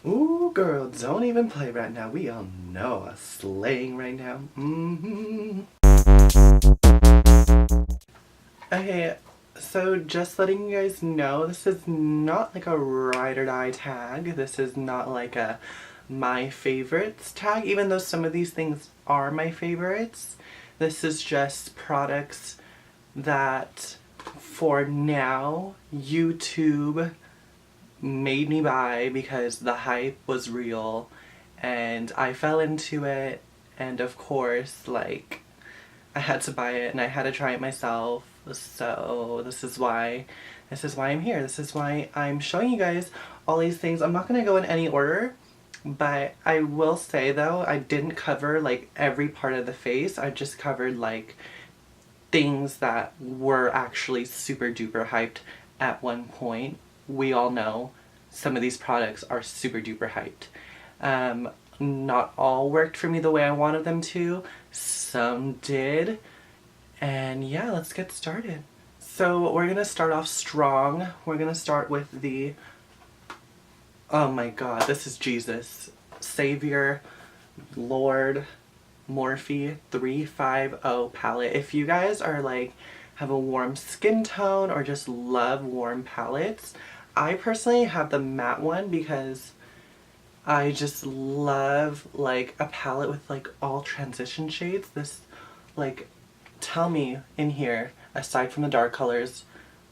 Ooh, girl, don't even play right now. We all know us slaying right now. Okay, so just letting you guys know, this is not like a ride or die tag. This is not like a my favorites tag, even though some of these things are my favorites. This is just products that for now YouTube made me buy because the hype was real and I fell into it, and of course like I had to buy it and I had to try it myself. So this is why I'm here. This is why I'm showing you guys all these things. I'm not going to go in any order, but I will say though, I didn't cover like every part of the face. I just covered like things that were actually super duper hyped at one point. We all know some of these products are super duper hyped. Not all worked for me the way I wanted them to. Some did. And yeah, let's get started. So we're gonna start off strong. We're gonna start with the, oh my god, this is Jesus. Savior, Lord, Morphe 350 palette. If you guys are like, have a warm skin tone or just love warm palettes, I personally have the matte one because I just love like a palette with like all transition shades. This, like, tell me in here, aside from the dark colors,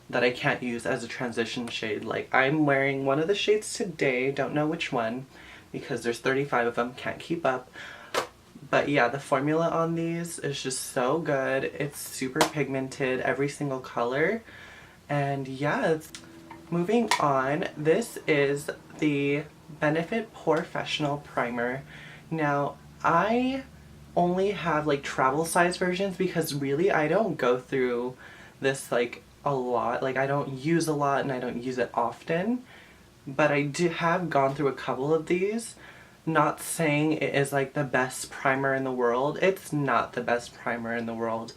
that I can't use as a transition shade. Like, I'm wearing one of the shades today, don't know which one, because there's 35 of them, can't keep up. But yeah, the formula on these is just so good. It's super pigmented, every single color. And yeah, moving on, this is the Benefit POREfessional Primer. Now, I only have like travel size versions because really I don't go through this like a lot. Like, I don't use a lot and I don't use it often. But I do have gone through a couple of these. Not saying it is like the best primer in the world. It's not the best primer in the world.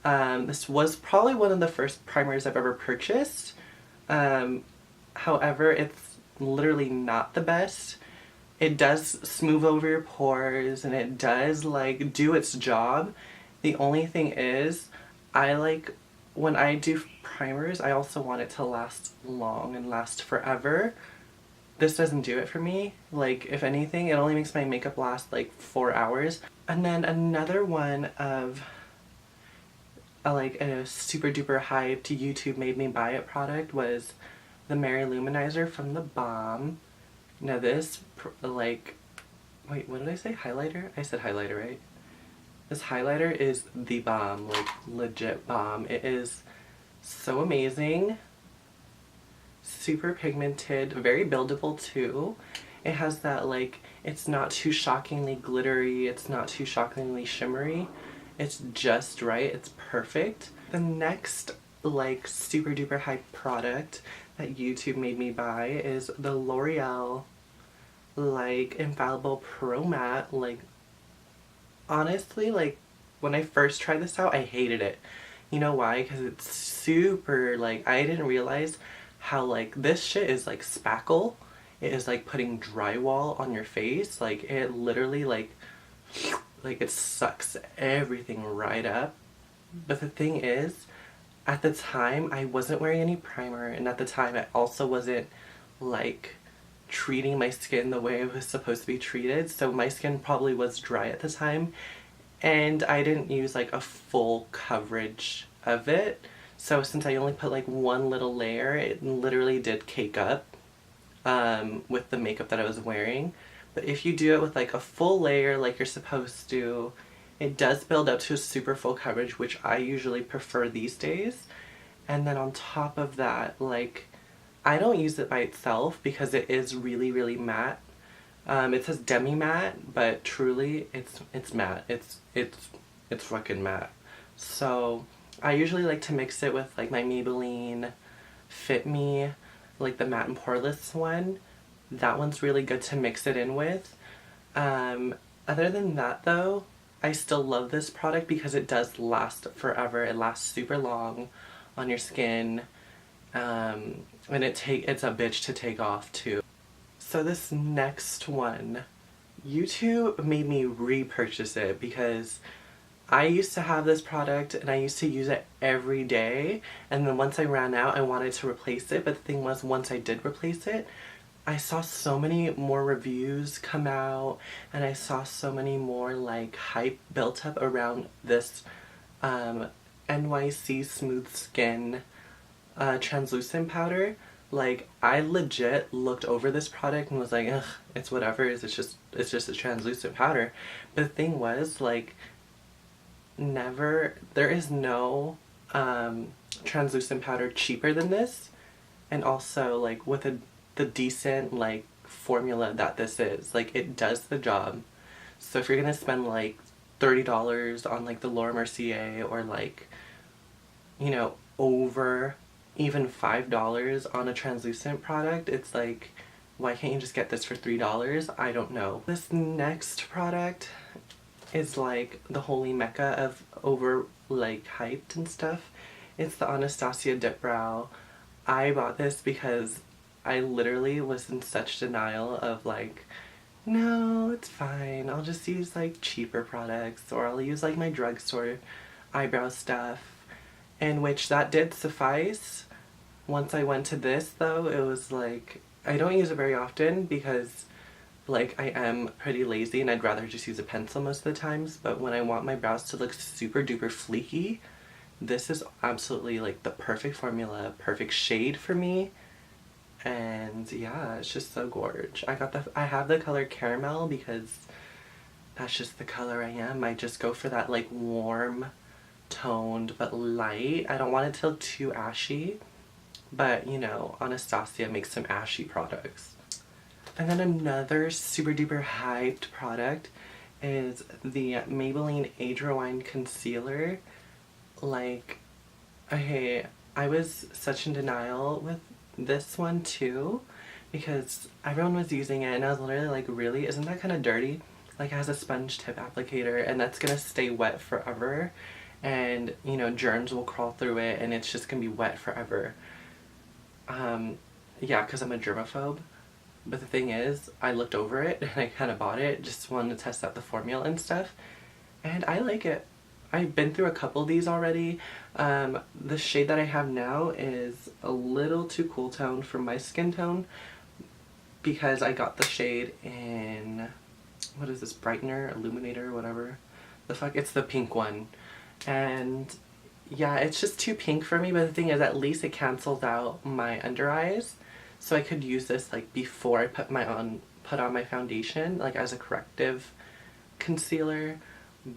This was probably one of the first primers I've ever purchased. However, it's literally not the best. It does smooth over your pores and it does like do its job. The only thing is, I like, when I do primers, I also want it to last long and last forever. This doesn't do it for me. Like, if anything, it only makes my makeup last like 4 hours. And then another one of like a super duper hyped YouTube made me buy it product was the Mary Luminizer from The Balm. Now this, like, wait, what did I say? Highlighter? I said highlighter, right? This highlighter is the bomb, like legit bomb. It is so amazing. Super pigmented, very buildable too. It has that like, it's not too shockingly glittery, it's not too shockingly shimmery. It's just right, it's perfect. The next like super duper hype product that YouTube made me buy is the L'Oreal like Infallible Pro Matte. Like, honestly, like, when I first tried this out, I hated it. You know why? Because it's super, like, I didn't realize how, like, this shit is like spackle. It is like putting drywall on your face. Like, it literally, like it sucks everything right up. But the thing is, at the time, I wasn't wearing any primer, and at the time, I also wasn't, like, treating my skin the way it was supposed to be treated, so my skin probably was dry at the time, and I didn't use like a full coverage of it. So since I only put like one little layer, it literally did cake up with the makeup that I was wearing. But if you do it with like a full layer like you're supposed to, it does build up to a super full coverage, which I usually prefer these days. And then on top of that, like, I don't use it by itself because it is really, really matte. It says demi matte, but truly it's matte. It's fucking matte. So I usually like to mix it with like my Maybelline Fit Me, like the matte and poreless one. That one's really good to mix it in with. Other than that though, I still love this product because it does last forever. It lasts super long on your skin. And it's a bitch to take off too. So this next one, YouTube made me repurchase it because I used to have this product and I used to use it every day, and then once I ran out I wanted to replace it, but the thing was, once I did replace it, I saw so many more reviews come out and I saw so many more like hype built up around this NYC Smooth Skin translucent powder. Like, I legit looked over this product and was like, ugh, it's whatever, it's just a translucent powder. But the thing was, like, there is no translucent powder cheaper than this, and also like with the decent like formula that this is, like, it does the job. So if you're gonna spend like $30 on like the Laura Mercier, or like, you know, over even $5 on a translucent product, it's like, why can't you just get this for $3? I don't know. This next product is like the holy mecca of over like hyped and stuff. It's the Anastasia Dip Brow. I bought this because I literally was in such denial of like, no, it's fine, I'll just use like cheaper products, or I'll use like my drugstore eyebrow stuff, in which that did suffice. Once I went to this though, it was like, I don't use it very often because like I am pretty lazy and I'd rather just use a pencil most of the times, but when I want my brows to look super duper fleeky, this is absolutely like the perfect formula, perfect shade for me. And yeah, it's just so gorge. I have the color Caramel because that's just the color I am. I just go for that like warm toned but light. I don't want it to look too ashy, but you know, Anastasia makes some ashy products. And then another super duper hyped product is the Maybelline Age Rewind Concealer. Like, okay, I was such in denial with this one too, because everyone was using it and I was literally like, really? Isn't that kind of dirty? Like, it has a sponge tip applicator and that's gonna stay wet forever, and you know, germs will crawl through it and it's just gonna be wet forever. Yeah, because I'm a germaphobe. But the thing is, I looked over it and I kind of bought it, just wanted to test out the formula and stuff, and I like it. I've been through a couple of these already. The shade that I have now is a little too cool tone for my skin tone, because I got the shade in, what is this, Brightener, Illuminator, whatever the fuck, it's the pink one. And yeah, it's just too pink for me, but the thing is, at least it cancels out my under eyes. So I could use this like before I put on my foundation, like as a corrective concealer,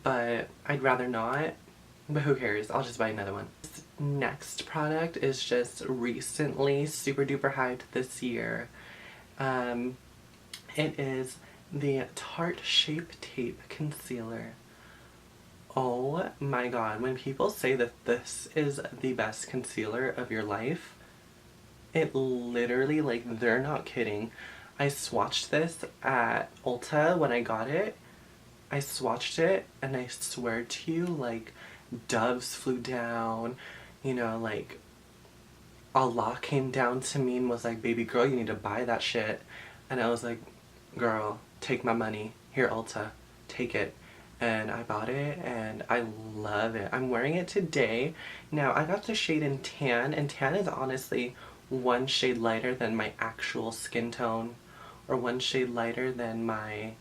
but I'd rather not. But who cares? I'll just buy another one. This next product is just recently super duper hyped this year. It is the Tarte Shape Tape Concealer. Oh my god, when people say that this is the best concealer of your life, it literally, like, they're not kidding. I swatched this at Ulta when I got it. I swatched it and I swear to you, like, doves flew down, you know, like, Allah came down to me and was like, baby girl, you need to buy that shit. And I was like, girl, take my money. Here, Ulta, take it. And I bought it and I love it. I'm wearing it today. Now, I got the shade in Tan, and Tan is honestly one shade lighter than my actual skin tone, or one shade lighter than my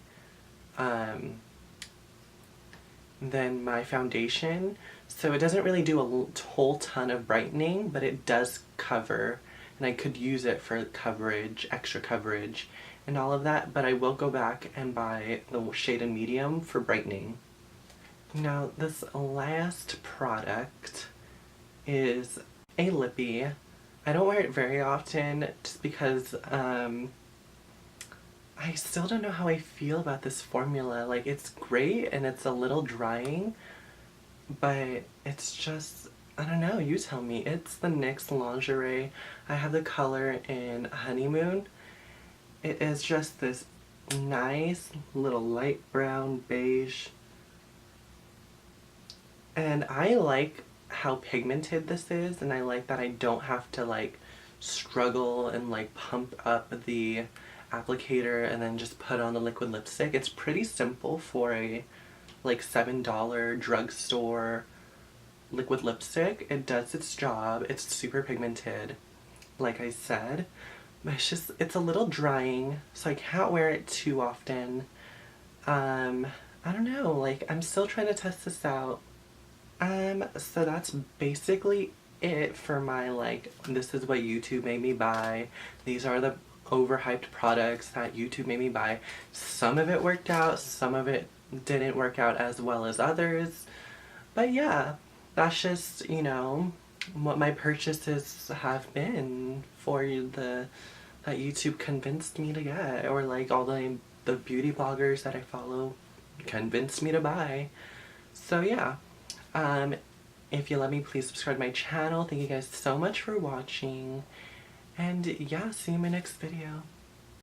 foundation. So it doesn't really do a whole ton of brightening, but it does cover, and I could use it for coverage, extra coverage, and all of that, but I will go back and buy the shade in medium for brightening. Now, this last product is a lippy. I don't wear it very often just because I still don't know how I feel about this formula. Like, it's great and it's a little drying, but it's just, I don't know, you tell me. It's the NYX Lingerie. I have the color in Honeymoon. It is just this nice little light brown beige. And I like how pigmented this is, and I like that I don't have to like struggle and like pump up the applicator and then just put on the liquid lipstick. It's pretty simple for a like $7 drugstore liquid lipstick. It does its job. It's super pigmented, like I said, but it's a little drying, so I can't wear it too often. I don't know, like, I'm still trying to test this out. So that's basically it for my, like, this is what YouTube made me buy. These are the overhyped products that YouTube made me buy. Some of it worked out, some of it didn't work out as well as others. But yeah, that's just, you know, what my purchases have been for that YouTube convinced me to get, or like all the beauty bloggers that I follow convinced me to buy. So yeah, if you love me, please subscribe to my channel. Thank you guys so much for watching, and yeah, see you in my next video.